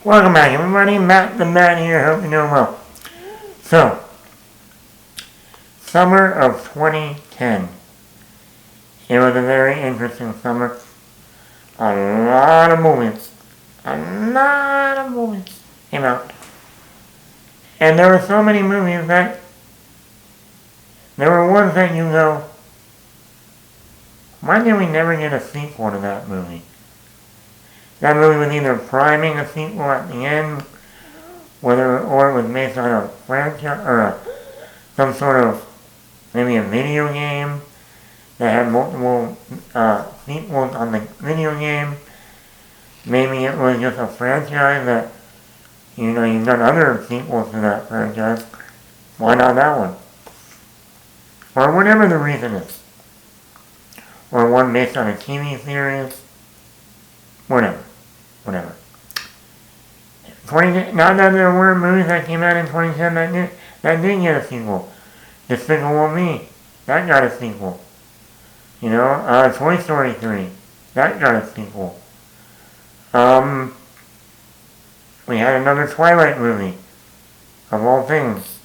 Welcome back, everybody. Matt the Man here. Hope you're doing well. So, summer of 2010. It was a very interesting summer. A lot of movies came out. And there were so many movies that there were ones that you go, why did we never get a sequel to that movie? That movie was either priming a sequel at the end, or it was based on a franchise, or some sort of, maybe a video game that had multiple sequels on the video game. Maybe it was just a franchise that, you've done other sequels to that franchise. Why not that one? Or whatever the reason is. Or one based on a TV series. Whatever. Not that there were movies that came out in 2010 that did get a sequel. Despicable Me, that got a sequel. Toy Story 3, that got a sequel. We had another Twilight movie, of all things,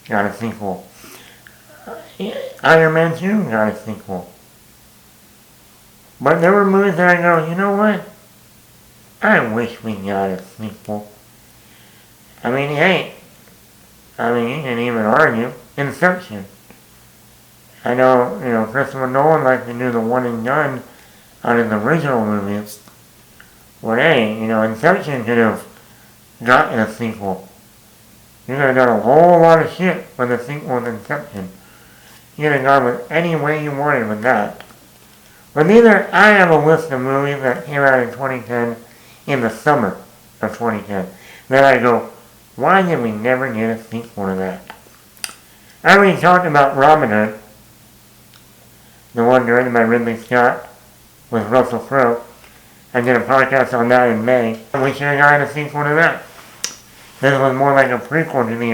got a sequel. Iron Man 2 got a sequel. But there were movies that I go, you know what? I wish we got a sequel. You can even argue Inception. I know, Christopher Nolan liked to do the one and done on his original movies. But Inception could have gotten a sequel. You could have done a whole lot of shit with a sequel of Inception. You could have gone with any way you wanted with that. But I have a list of movies that came out in 2010, in the summer of 2010, that I go, why did we never get a sequel to that? I already talked about Robin Hood, the one directed by Ridley Scott with Russell Crowe. I did a podcast on that in May. We should have gotten a sequel to that. This was more like a prequel to the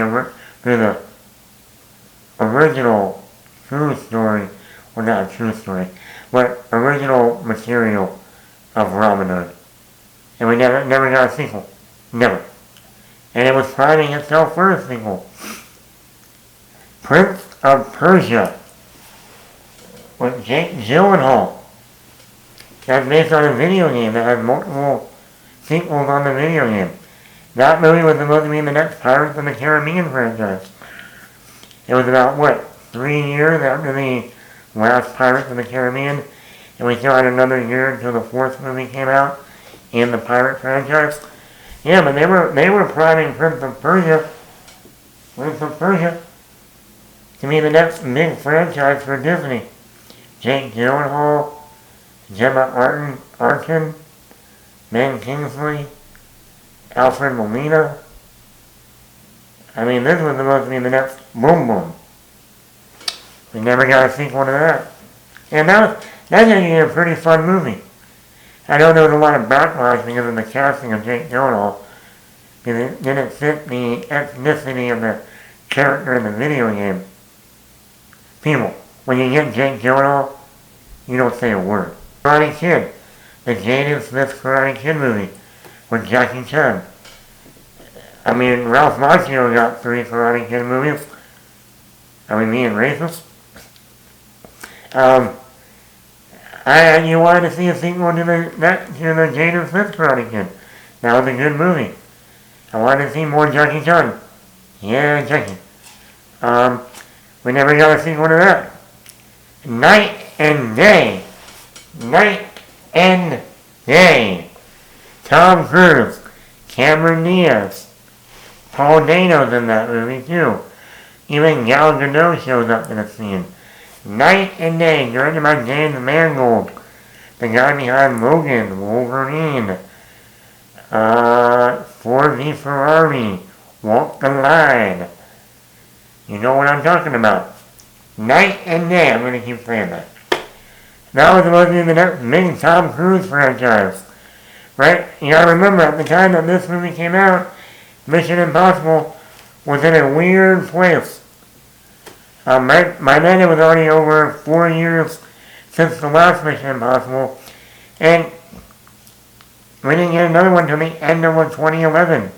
original true story, well, not a true story, but original material of Robin Hood. And we never got a sequel. Never. And it was finding itself for a sequel. Prince of Persia with Jake Gyllenhaal. That's based on a video game that has multiple sequels on the video game. That movie was supposed to be the next Pirates of the Caribbean franchise. It was about, 3 years after the last Pirates of the Caribbean, and we still had another year until the fourth movie came out in the pirate franchise. Yeah, but they were priming Prince of Persia to be the next big franchise for Disney. Jake Gyllenhaal, Gemma Arterton, Ben Kingsley, Alfred Molina. This was supposed to be the next Boom Boom. We never got a sequel to that. And that's actually a pretty fun movie. I know there was a lot of backlash because of the casting of Jake Gyllenhaal. It didn't fit the ethnicity of the character in the video game. People, when you get Jake Gyllenhaal, you don't say a word. Karate Kid, the Jaden Smith Karate Kid movie with Jackie Chan. Ralph Macchio got 3 Karate Kid movies. Being racist. You wanted to see a sequel to the Jaden Smith Karate Kid. That was a good movie. I wanted to see more Jackie Chan. Yeah, Jackie. We never got a sequel to that. Night and Day. Tom Cruise, Cameron Diaz, Paul Dano's in that movie too. Even Gal Gadot shows up in a scene. Night and Day, directed by James Mangold, the guy behind Logan, Wolverine, Ford v Ferrari, Walk the Line. You know what I'm talking about. Night and Day, I'm going to keep saying that. That was supposed to be the next big Tom Cruise franchise. Right? You gotta remember, at the time that this movie came out, Mission Impossible was in a weird place. By then it was already over 4 years since the last Mission Impossible, and We didn't get another one until the end of 2011,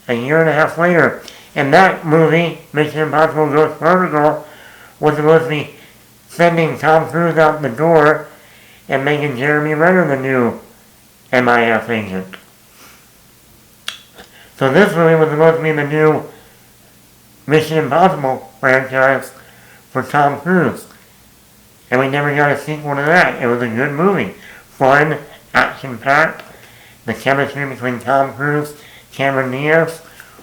a year and a half later. And that movie, Mission Impossible Ghost Protocol, was supposed to be sending Tom Cruise out the door and making Jeremy Renner the new MI5 agent. So this movie was supposed to be the new Mission Impossible franchise for Tom Cruise. And we never got a sequel to that. It was a good movie. Fun, action-packed, the chemistry between Tom Cruise, Cameron Diaz.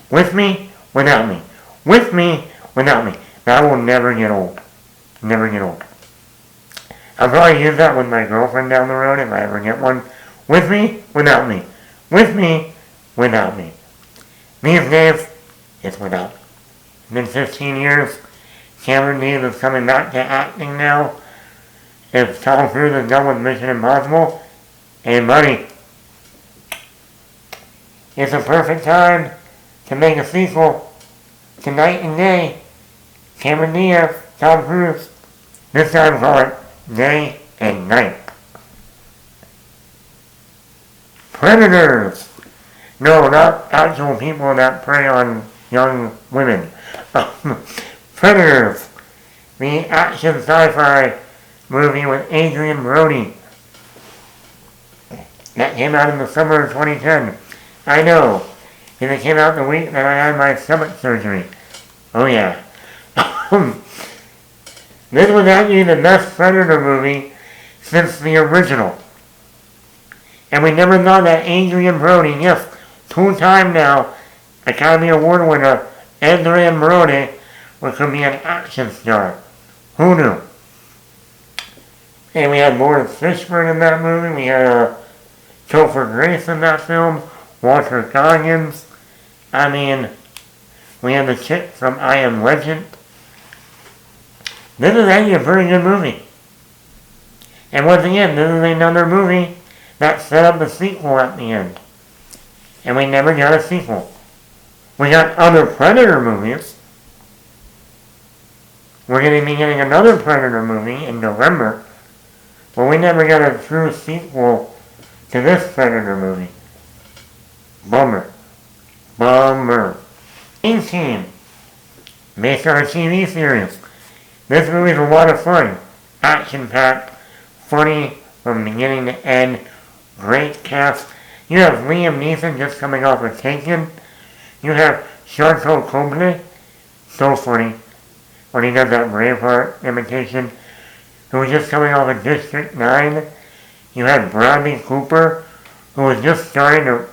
With me, without me. With me, without me. That will never get old. Never get old. I'll probably use that with my girlfriend down the road if I ever get one. With me, without me. With me, without me. These days, it's without me. It's been 15 years. Cameron Diaz is coming back to acting now. If Tom Cruise is done with Mission Impossible, hey buddy, it's a perfect time to make a sequel to Night and Day. Cameron Diaz, Tom Cruise. This time call it Day and Night. Predators. No, not actual people that prey on young women. Predators. The action sci-fi movie with Adrian Brody. That came out in the summer of 2010. I know. And it came out the week that I had my stomach surgery. Oh yeah. This was actually the best Predator movie since the original. And we never thought that Adrian Brody, yes, 2-time now Academy Award winner Adrian Brody could be an action star. Who knew? And we had Lawrence Fishburne in that movie. We had Topher Grace in that film. Walter Goggins. I mean, we had the chick from I Am Legend. This is actually a pretty good movie. And once again, this is another movie that set up the sequel at the end. And we never got a sequel. We got other Predator movies. We're going to be getting another Predator movie in November. But we never got a true sequel to this Predator movie. Bummer. Bummer. A-Team. Based on a TV series. This movie's a lot of fun. Action-packed. Funny from beginning to end. Great cast. You have Liam Neeson just coming off of Taken. You have Sharlto Copley. So funny. When he does that Braveheart imitation. Who was just coming off of District 9. You had Bradley Cooper, who was just starting to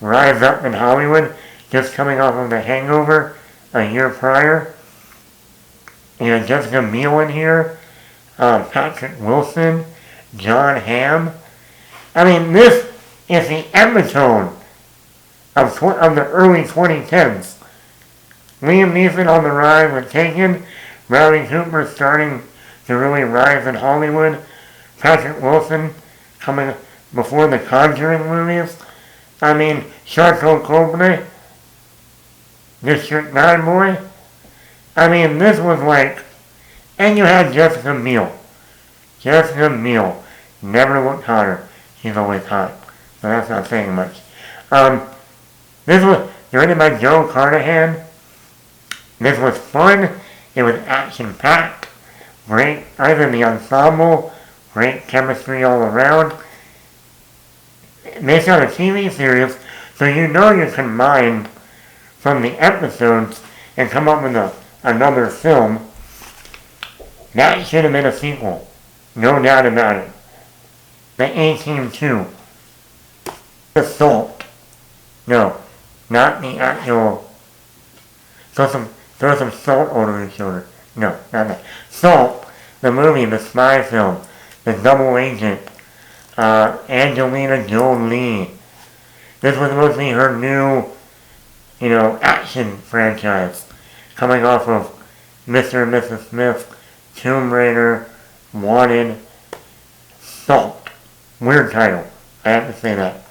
rise up in Hollywood, just coming off of The Hangover a year prior. You had Jessica Biel in here, Patrick Wilson, John Hamm. I mean, this is the epitome of the early 2010s. Liam Neeson on the rise with Taken, Bradley Cooper starting to really rise in Hollywood, Patrick Wilson coming before the Conjuring movies. I mean, Sharlto Copley, District 9 boy. I mean, this was like, and you had Jessica Biel. Jessica Biel never looked hotter. She's always hot. So that's not saying much. This was directed by Joe Carnahan. This was fun. It was action-packed. Great, either the ensemble, great chemistry all around. Based on a TV series, so you know you can mine from the episodes and come up with another film. That should have been a sequel. No doubt about it. The A-Team 2. Assault. No, not the actual. Throw some salt over his shoulder. No, not that. Salt, the movie, the spy film, the double agent, Angelina Jolie. This was supposed to be her new, action franchise. Coming off of Mr. and Mrs. Smith, Tomb Raider, Wanted, Salt. Weird title. I have to say that.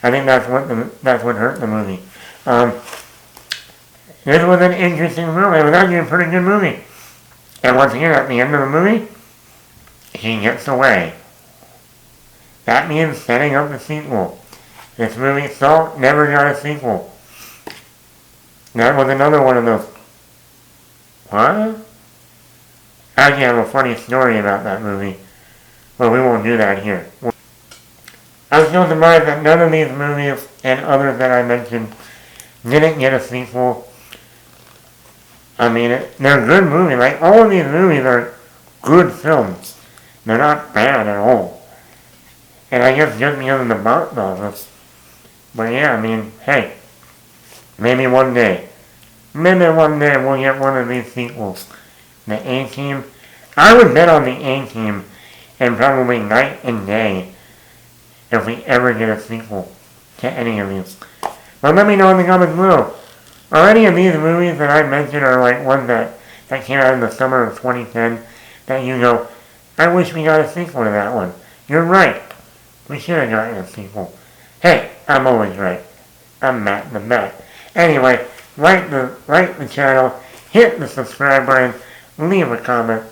I think that's what hurt the movie. This was an interesting movie. It was actually a pretty good movie. And once again, at the end of the movie, he gets away. That means setting up the sequel. This movie, Salt, never got a sequel. That was another one of those. What? I actually have a funny story about that movie, but we won't do that here. I'm still surprised that none of these movies and others that I mentioned didn't get a sequel. I mean, they're good movies. Like, all of these movies are good films. They're not bad at all. And I guess just because of the box office. But yeah, I mean, hey, maybe one day we'll get one of these sequels. The A-Team. I would bet on the A-Team and probably night and day if we ever get a sequel to any of these. But let me know in the comments below. Are any of these movies that I mentioned are like ones that came out in the summer of 2010 that you know, I wish we got a sequel to that one. You're right. We should have gotten a sequel. Hey, I'm always right. I'm Matt the Matt. Anyway, like the channel, hit the subscribe button, leave a comment,